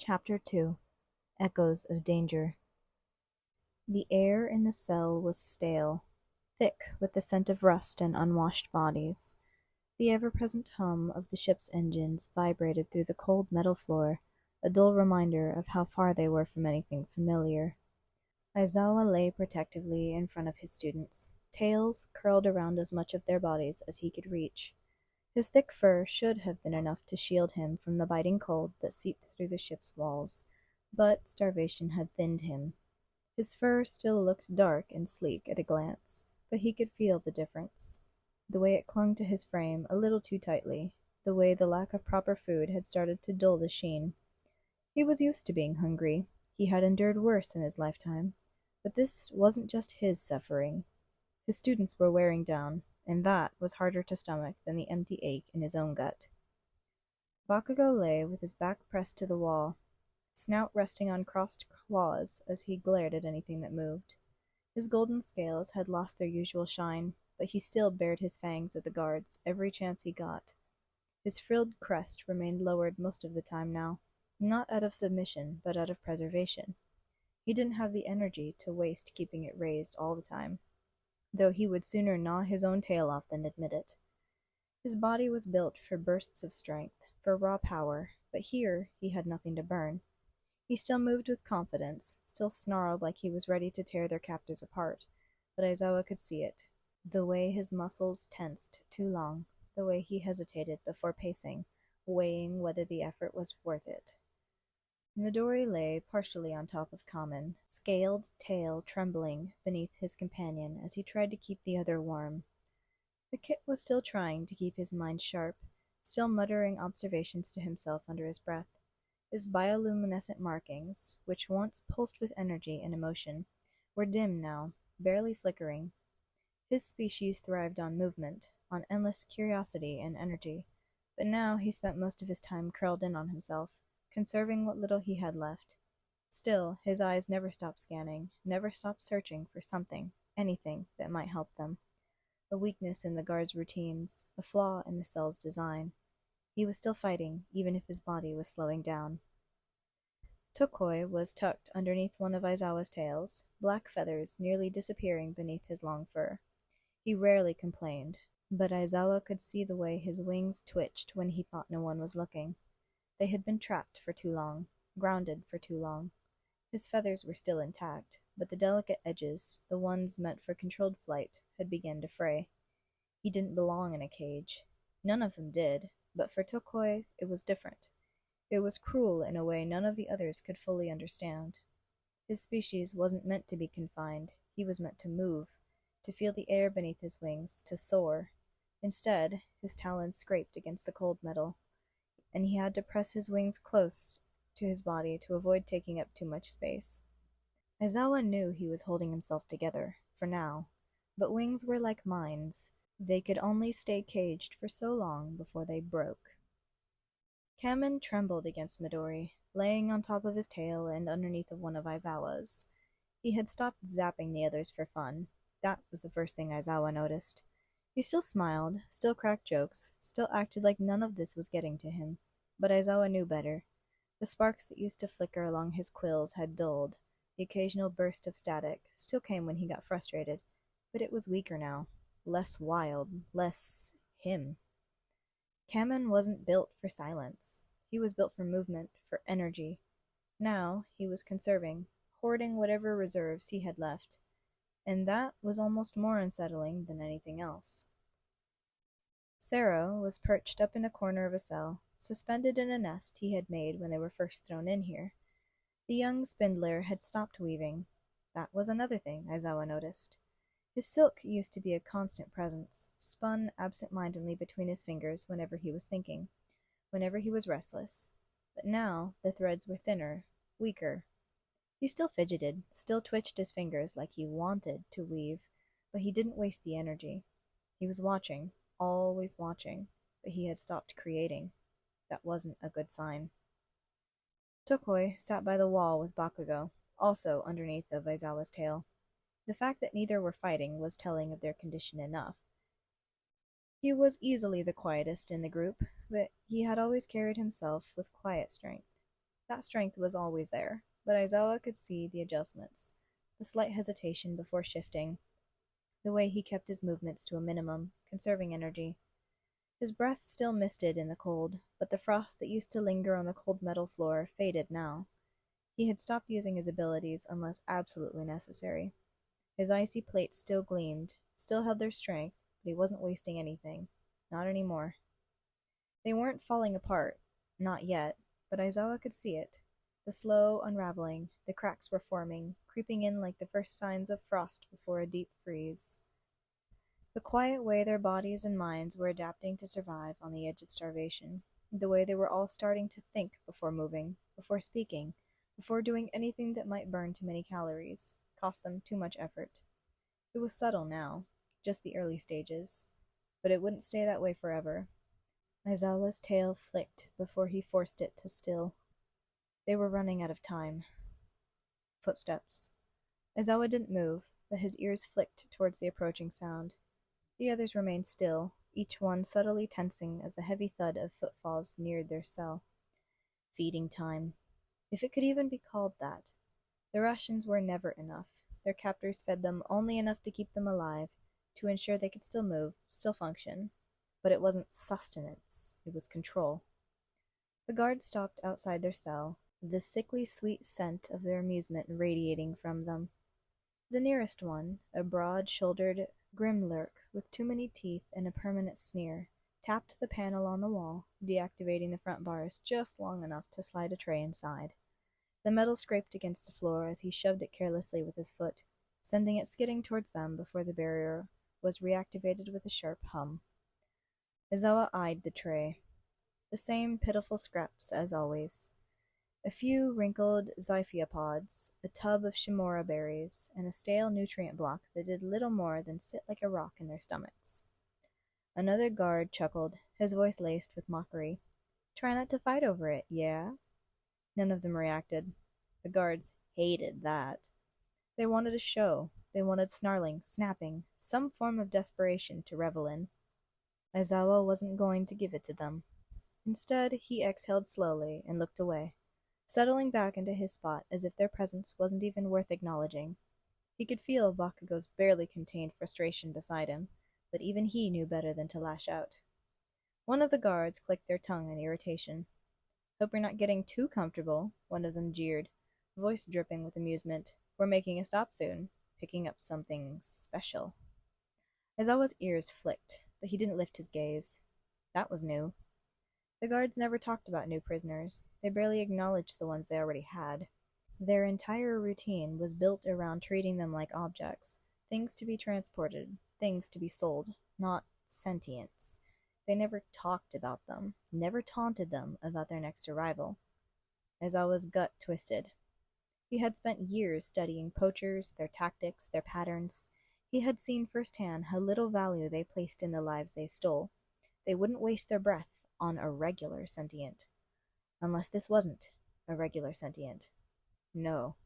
Chapter 2 Echoes of Danger. The air in the cell was stale, thick with the scent of rust and unwashed bodies. The ever-present hum of the ship's engines vibrated through the cold metal floor, a dull reminder of how far they were from anything familiar. Aizawa lay protectively in front of his students, tails curled around as much of their bodies as he could reach. His thick fur should have been enough to shield him from the biting cold that seeped through the ship's walls, but starvation had thinned him. His fur still looked dark and sleek at a glance, but he could feel the difference. The way it clung to his frame a little too tightly, the way the lack of proper food had started to dull the sheen. He was used to being hungry. He had endured worse in his lifetime. But this wasn't just his suffering. His students were wearing down, and that was harder to stomach than the empty ache in his own gut. Bakugo lay with his back pressed to the wall, snout resting on crossed claws as he glared at anything that moved. His golden scales had lost their usual shine, but he still bared his fangs at the guards every chance he got. His frilled crest remained lowered most of the time now, not out of submission, but out of preservation. He didn't have the energy to waste keeping it raised all the time, though he would sooner gnaw his own tail off than admit it. His body was built for bursts of strength, for raw power, but here he had nothing to burn. He still moved with confidence, still snarled like he was ready to tear their captors apart, but Aizawa could see it. The way his muscles tensed too long, the way he hesitated before pacing, weighing whether the effort was worth it. Midori lay partially on top of Kamen, scaled tail trembling beneath his companion as he tried to keep the other warm. The kit was still trying to keep his mind sharp, still muttering observations to himself under his breath. His bioluminescent markings, which once pulsed with energy and emotion, were dim now, barely flickering. His species thrived on movement, on endless curiosity and energy, but now he spent most of his time curled in on himself, conserving what little he had left. Still, his eyes never stopped scanning, never stopped searching for something, anything that might help them. A weakness in the guards' routines, a flaw in the cell's design. He was still fighting, even if his body was slowing down. Tokoi was tucked underneath one of Aizawa's tails, black feathers nearly disappearing beneath his long fur. He rarely complained, but Aizawa could see the way his wings twitched when he thought no one was looking. They had been trapped for too long, grounded for too long. His feathers were still intact, but the delicate edges, the ones meant for controlled flight, had begun to fray. He didn't belong in a cage. None of them did, but for Tokoi it was different. It was cruel in a way none of the others could fully understand. His species wasn't meant to be confined. He was meant to move, to feel the air beneath his wings, to soar. Instead, his talons scraped against the cold metal, and he had to press his wings close to his body to avoid taking up too much space. Aizawa knew he was holding himself together, for now, but wings were like mines. They could only stay caged for so long before they broke. Kamen trembled against Midori, laying on top of his tail and underneath of one of Aizawa's. He had stopped zapping the others for fun. That was the first thing Aizawa noticed. He still smiled, still cracked jokes, still acted like none of this was getting to him. But Aizawa knew better. The sparks that used to flicker along his quills had dulled. The occasional burst of static still came when he got frustrated, but it was weaker now. Less wild, less him. Kamen wasn't built for silence. He was built for movement, for energy. Now he was conserving, hoarding whatever reserves he had left. And that was almost more unsettling than anything else. Sero was perched up in a corner of a cell, suspended in a nest he had made when they were first thrown in here. The young spindler had stopped weaving. That was another thing Aizawa noticed. His silk used to be a constant presence, spun absent-mindedly between his fingers whenever he was thinking, whenever he was restless. But now the threads were thinner, weaker. He still fidgeted, still twitched his fingers like he wanted to weave, but he didn't waste the energy. He was watching, always watching, but he had stopped creating. That wasn't a good sign. Tokoi sat by the wall with Bakugo, also underneath of Aizawa's tail. The fact that neither were fighting was telling of their condition enough. He was easily the quietest in the group, but he had always carried himself with quiet strength. That strength was always there, but Aizawa could see the adjustments, the slight hesitation before shifting, the way he kept his movements to a minimum, conserving energy. His breath still misted in the cold, but the frost that used to linger on the cold metal floor faded now. He had stopped using his abilities unless absolutely necessary. His icy plates still gleamed, still held their strength, but he wasn't wasting anything. Not anymore. They weren't falling apart. Not yet, but Aizawa could see it. The slow unraveling, the cracks were forming, creeping in like the first signs of frost before a deep freeze. The quiet way their bodies and minds were adapting to survive on the edge of starvation. The way they were all starting to think before moving, before speaking, before doing anything that might burn too many calories, cost them too much effort. It was subtle now, just the early stages, but it wouldn't stay that way forever. Aizawa's tail flicked before he forced it to still. They were running out of time. Footsteps. Aizawa didn't move, but his ears flicked towards the approaching sound. The others remained still, each one subtly tensing as the heavy thud of footfalls neared their cell. Feeding time. If it could even be called that. The rations were never enough. Their captors fed them only enough to keep them alive, to ensure they could still move, still function. But it wasn't sustenance, it was control. The guards stopped outside their cell, the sickly sweet scent of their amusement radiating from them. The nearest one, a broad-shouldered grimlurk with too many teeth and a permanent sneer, tapped the panel on the wall, deactivating the front bars just long enough to slide a tray inside. The metal scraped against the floor as he shoved it carelessly with his foot, sending it skidding towards them before the barrier was reactivated with a sharp hum. Aizawa eyed the tray. The same pitiful scraps as always. A few wrinkled zyphiopods, a tub of shimura berries, and a stale nutrient block that did little more than sit like a rock in their stomachs. Another guard chuckled, his voice laced with mockery. Try not to fight over it, yeah? None of them reacted. The guards hated that. They wanted a show. They wanted snarling, snapping, some form of desperation to revel in. Aizawa wasn't going to give it to them. Instead, he exhaled slowly and looked away, settling back into his spot as if their presence wasn't even worth acknowledging. He could feel Bakugo's barely contained frustration beside him, but even he knew better than to lash out. One of the guards clicked their tongue in irritation. Hope you're not getting too comfortable, one of them jeered, voice dripping with amusement. We're making a stop soon, picking up something special. Aizawa's ears flicked, but he didn't lift his gaze. That was new. The guards never talked about new prisoners. They barely acknowledged the ones they already had. Their entire routine was built around treating them like objects, things to be transported, things to be sold, not sentience. They never talked about them, never taunted them about their next arrival. Aizawa's gut twisted. He had spent years studying poachers, their tactics, their patterns. He had seen firsthand how little value they placed in the lives they stole. They wouldn't waste their breath on a regular sentient. Unless this wasn't a regular sentient. No.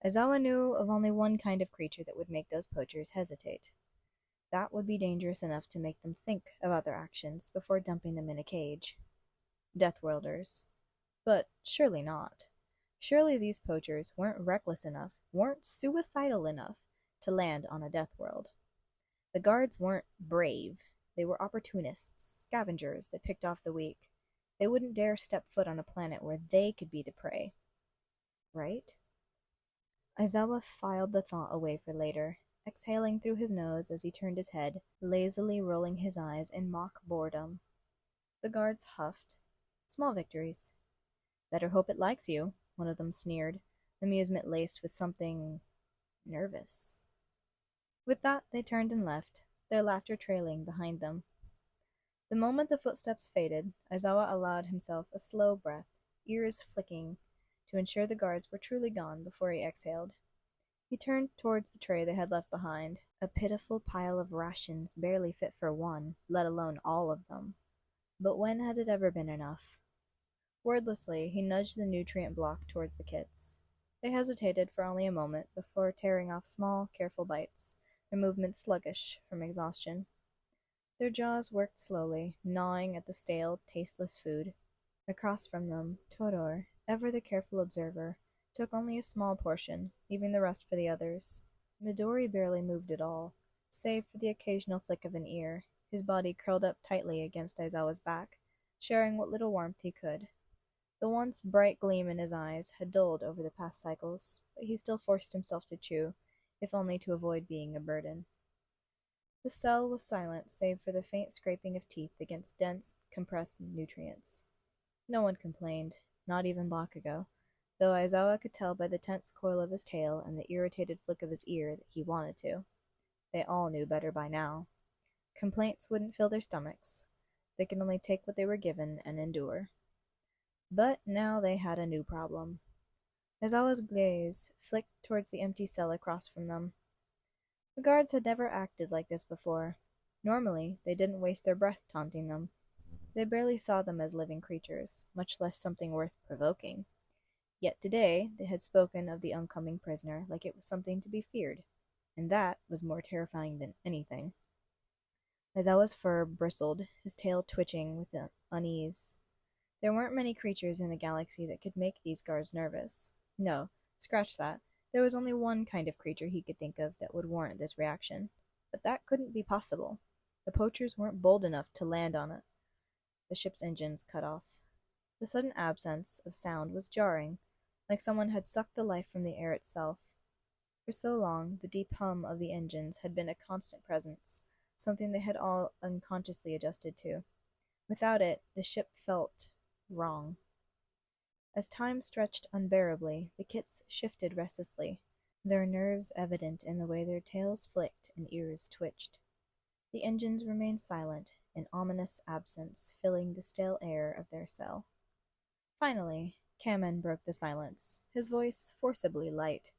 Aizawa knew of only one kind of creature that would make those poachers hesitate. That would be dangerous enough to make them think about their actions before dumping them in a cage. Deathworlders. But surely not. Surely these poachers weren't reckless enough, weren't suicidal enough, to land on a death world. The guards weren't brave. They were opportunists, scavengers that picked off the weak. They wouldn't dare step foot on a planet where they could be the prey. Right? Aizawa filed the thought away for later, exhaling through his nose as he turned his head, lazily rolling his eyes in mock boredom. The guards huffed. Small victories. Better hope it likes you, one of them sneered, amusement laced with something nervous. With that, they turned and left, their laughter trailing behind them. The moment the footsteps faded, Aizawa allowed himself a slow breath, ears flicking, to ensure the guards were truly gone before he exhaled. He turned towards the tray they had left behind, a pitiful pile of rations barely fit for one, let alone all of them. But when had it ever been enough? Wordlessly, he nudged the nutrient block towards the kits. They hesitated for only a moment before tearing off small, careful bites, their movements sluggish from exhaustion. Their jaws worked slowly, gnawing at the stale, tasteless food. Across from them, Todor, ever the careful observer, took only a small portion, leaving the rest for the others. Midori barely moved at all, save for the occasional flick of an ear, his body curled up tightly against Aizawa's back, sharing what little warmth he could. The once bright gleam in his eyes had dulled over the past cycles, but he still forced himself to chew, if only to avoid being a burden. The cell was silent save for the faint scraping of teeth against dense, compressed nutrients. No one complained, not even Bakugo, though Aizawa could tell by the tense coil of his tail and the irritated flick of his ear that he wanted to. They all knew better by now. Complaints wouldn't fill their stomachs. They could only take what they were given and endure. But now they had a new problem. Aizawa's gaze flicked towards the empty cell across from them. The guards had never acted like this before. Normally, they didn't waste their breath taunting them. They barely saw them as living creatures, much less something worth provoking. Yet today, they had spoken of the oncoming prisoner like it was something to be feared, and that was more terrifying than anything. Aizawa's fur bristled, his tail twitching with unease. There weren't many creatures in the galaxy that could make these guards nervous. No, scratch that. There was only one kind of creature he could think of that would warrant this reaction. But that couldn't be possible. The poachers weren't bold enough to land on it. The ship's engines cut off. The sudden absence of sound was jarring, like someone had sucked the life from the air itself. For so long, the deep hum of the engines had been a constant presence, something they had all unconsciously adjusted to. Without it, the ship felt wrong. As time stretched unbearably, the kits shifted restlessly, their nerves evident in the way their tails flicked and ears twitched. The engines remained silent, an ominous absence filling the stale air of their cell. Finally, Kamen broke the silence, his voice forcibly light.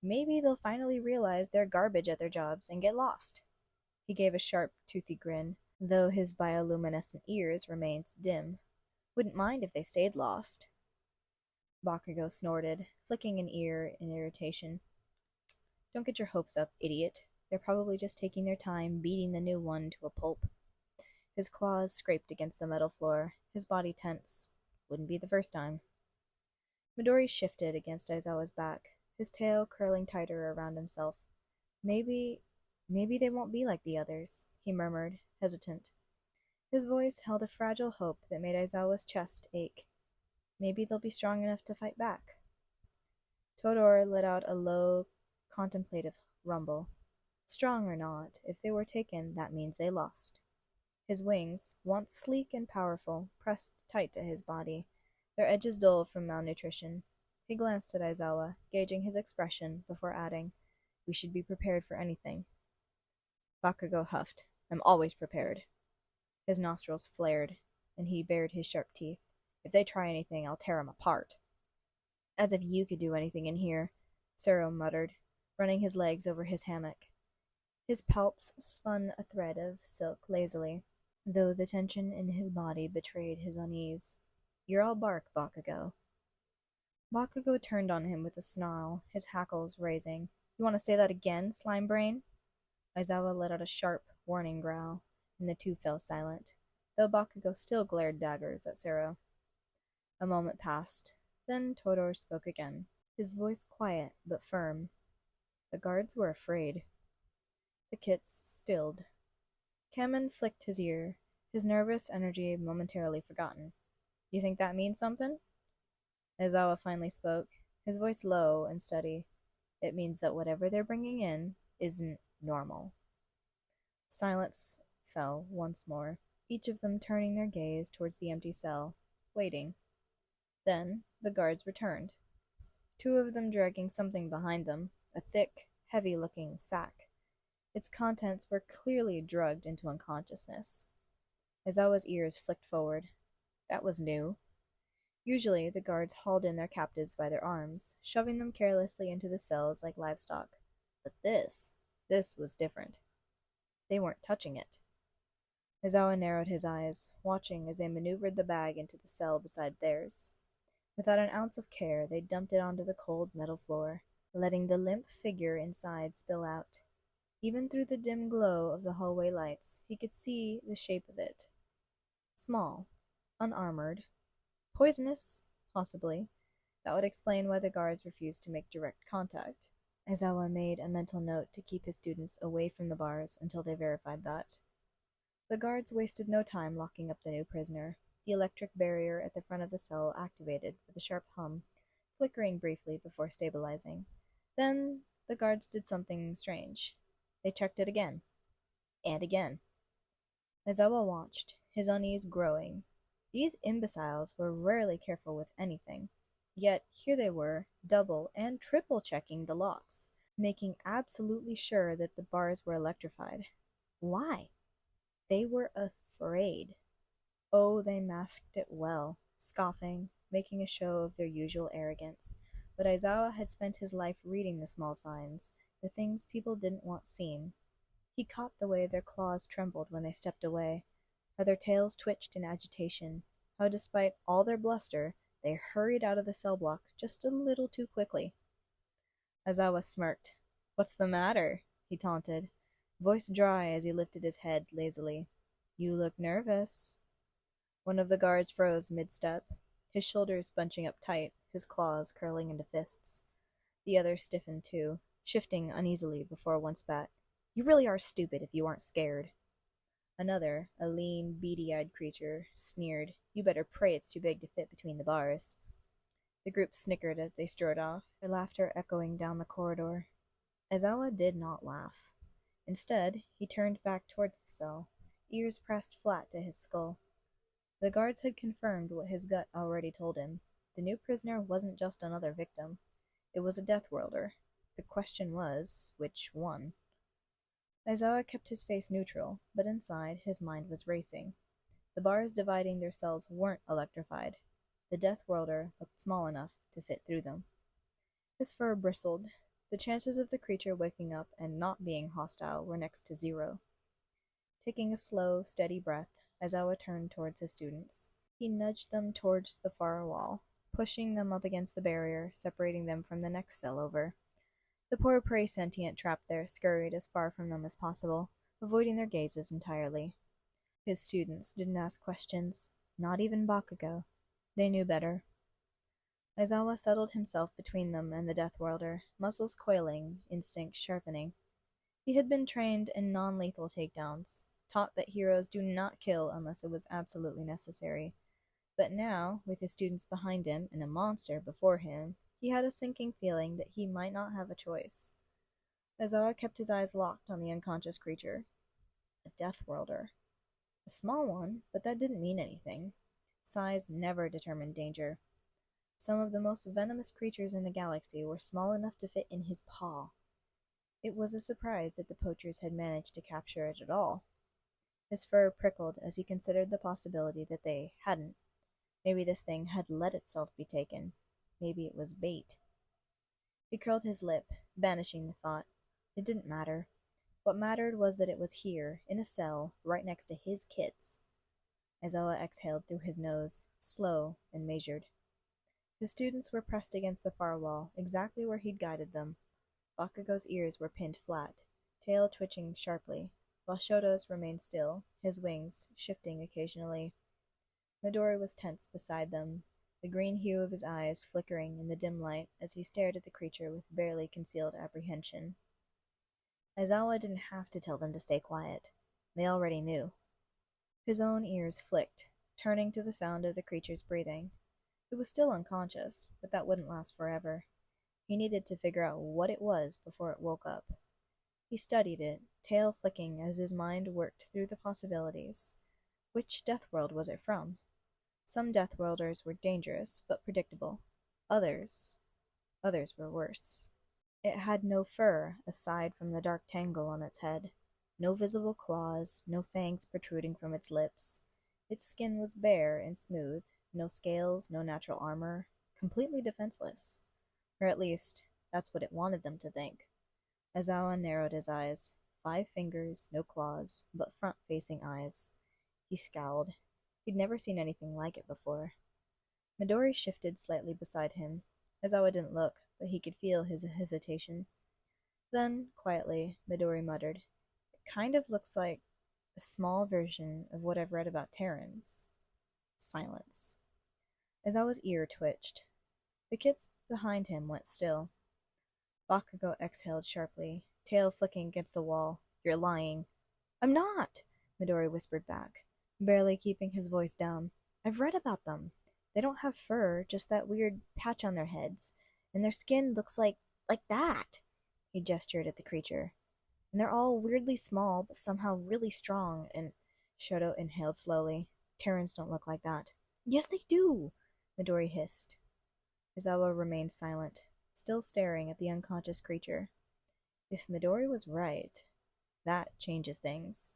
Maybe they'll finally realize they're garbage at their jobs and get lost. He gave a sharp, toothy grin, though his bioluminescent ears remained dim. Wouldn't mind if they stayed lost. Bakugo snorted, flicking an ear in irritation. Don't get your hopes up, idiot. They're probably just taking their time beating the new one to a pulp. His claws scraped against the metal floor, his body tense. Wouldn't be the first time. Midori shifted against Aizawa's back, his tail curling tighter around himself. Maybe they won't be like the others, he murmured, hesitant. His voice held a fragile hope that made Aizawa's chest ache. Maybe they'll be strong enough to fight back. Todor let out a low, contemplative rumble. Strong or not, if they were taken, that means they lost. His wings, once sleek and powerful, pressed tight to his body, their edges dull from malnutrition. He glanced at Aizawa, gauging his expression, before adding, We should be prepared for anything. Bakugo huffed. I'm always prepared. His nostrils flared, and he bared his sharp teeth. If they try anything, I'll tear 'em apart. As if you could do anything in here, Sero muttered, running his legs over his hammock. His palps spun a thread of silk lazily, though the tension in his body betrayed his unease. You're all bark, Bakugo. Bakugo turned on him with a snarl, his hackles raising. You want to say that again, slime brain? Aizawa let out a sharp, warning growl, and the two fell silent, though Bakugo still glared daggers at Sero. A moment passed. Then Todor spoke again, his voice quiet but firm. The guards were afraid. The kits stilled. Kamen flicked his ear, his nervous energy momentarily forgotten. You think that means something? Aizawa finally spoke, his voice low and steady. It means that whatever they're bringing in isn't normal. Silence fell once more, each of them turning their gaze towards the empty cell, waiting. Then the guards returned, two of them dragging something behind them, a thick, heavy-looking sack. Its contents were clearly drugged into unconsciousness. Aizawa's ears flicked forward. That was new. Usually, the guards hauled in their captives by their arms, shoving them carelessly into the cells like livestock. But this was different. They weren't touching it. Aizawa narrowed his eyes, watching as they maneuvered the bag into the cell beside theirs. Without an ounce of care, they dumped it onto the cold metal floor, letting the limp figure inside spill out. Even through the dim glow of the hallway lights, he could see the shape of it. Small, unarmored, poisonous Possibly. That would explain why the guards refused to make direct contact. Aizawa made a mental note to keep his students away from the bars until they verified that. The guards wasted no time locking up the new prisoner. The electric barrier at the front of the cell activated with a sharp hum, flickering briefly before stabilizing. Then the guards did something strange. They checked it again. And again. Aizawa watched, his unease growing. These imbeciles were rarely careful with anything. Yet here they were, double and triple checking the locks, making absolutely sure that the bars were electrified. Why? They were afraid. Oh, they masked it well, scoffing, making a show of their usual arrogance. But Aizawa had spent his life reading the small signs, the things people didn't want seen. He caught the way their claws trembled when they stepped away, how their tails twitched in agitation, how despite all their bluster, they hurried out of the cell block just a little too quickly. Aizawa smirked. "What's the matter?" he taunted, voice dry as he lifted his head lazily. "You look nervous." One of the guards froze mid-step, his shoulders bunching up tight, his claws curling into fists. The other stiffened too, shifting uneasily before one spat. "You really are stupid if you aren't scared." Another, a lean, beady-eyed creature, sneered. "You better pray it's too big to fit between the bars." The group snickered as they strode off, their laughter echoing down the corridor. Aizawa did not laugh. Instead, he turned back towards the cell, ears pressed flat to his skull. The guards had confirmed what his gut already told him. The new prisoner wasn't just another victim. It was a death worlder. The question was, which one? Aizawa kept his face neutral, but inside his mind was racing. The bars dividing their cells weren't electrified. The death worlder looked small enough to fit through them. His fur bristled. The chances of the creature waking up and not being hostile were next to zero. Taking a slow, steady breath, Aizawa turned towards his students. He nudged them towards the far wall, pushing them up against the barrier, separating them from the next cell over. The poor prey sentient trapped there scurried as far from them as possible, avoiding their gazes entirely. His students didn't ask questions, not even Bakugo. They knew better. Aizawa settled himself between them and the Death Worlder, muscles coiling, instincts sharpening. He had been trained in non-lethal takedowns, taught that heroes do not kill unless it was absolutely necessary. But now, with his students behind him and a monster before him, he had a sinking feeling that he might not have a choice. Aizawa kept his eyes locked on the unconscious creature. A Death Worlder. A small one, but that didn't mean anything. Size never determined danger. Some of the most venomous creatures in the galaxy were small enough to fit in his paw. It was a surprise that the poachers had managed to capture it at all. His fur prickled as he considered the possibility that they hadn't. Maybe this thing had let itself be taken. Maybe it was bait. He curled his lip, banishing the thought. It didn't matter. What mattered was that it was here, in a cell, right next to his kids. Aizawa exhaled through his nose, slow and measured. His students were pressed against the far wall, exactly where he'd guided them. Bakugo's ears were pinned flat, tail twitching sharply, while Shoto's remained still, his wings shifting occasionally. Midori was tense beside them, the green hue of his eyes flickering in the dim light as he stared at the creature with barely concealed apprehension. Aizawa didn't have to tell them to stay quiet. They already knew. His own ears flicked, turning to the sound of the creature's breathing. It was still unconscious, but that wouldn't last forever. He needed to figure out what it was before it woke up. He studied it, tail flicking as his mind worked through the possibilities. Which death world was it from? Some death worlders were dangerous, but predictable. Others were worse. It had no fur aside from the dark tangle on its head. No visible claws, no fangs protruding from its lips. Its skin was bare and smooth, no scales, no natural armor, completely defenseless. Or at least, that's what it wanted them to think. Aizawa narrowed his eyes. 5 fingers, no claws, but front-facing eyes. He scowled. He'd never seen anything like it before. Midori shifted slightly beside him. Aizawa didn't look, but he could feel his hesitation. Then, quietly, Midori muttered, "It kind of looks like a small version of what I've read about Terrans." Silence. Aizawa's ear twitched. The kids behind him went still. Bakugo exhaled sharply, tail flicking against the wall. You're lying. I'm not, Midori whispered back, barely keeping his voice down. I've read about them. They don't have fur, just that weird patch on their heads, and their skin looks like that. He gestured at the creature. And they're all weirdly small, but somehow really strong, and Shoto inhaled slowly. Terrans don't look like that. Yes, they do, Midori hissed. Izawa remained silent, still staring at the unconscious creature. If Midori was right, that changes things.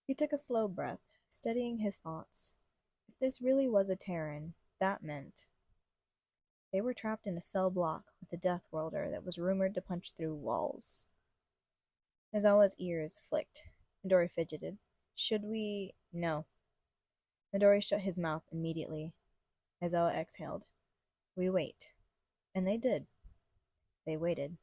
He took a slow breath, steadying his thoughts. If this really was a Terran, that meant they were trapped in a cell block with a Death Worlder that was rumored to punch through walls. Izawa's ears flicked. Midori fidgeted. Should we? No. Midori shut his mouth immediately. Aizawa exhaled. We wait. And they did. They waited.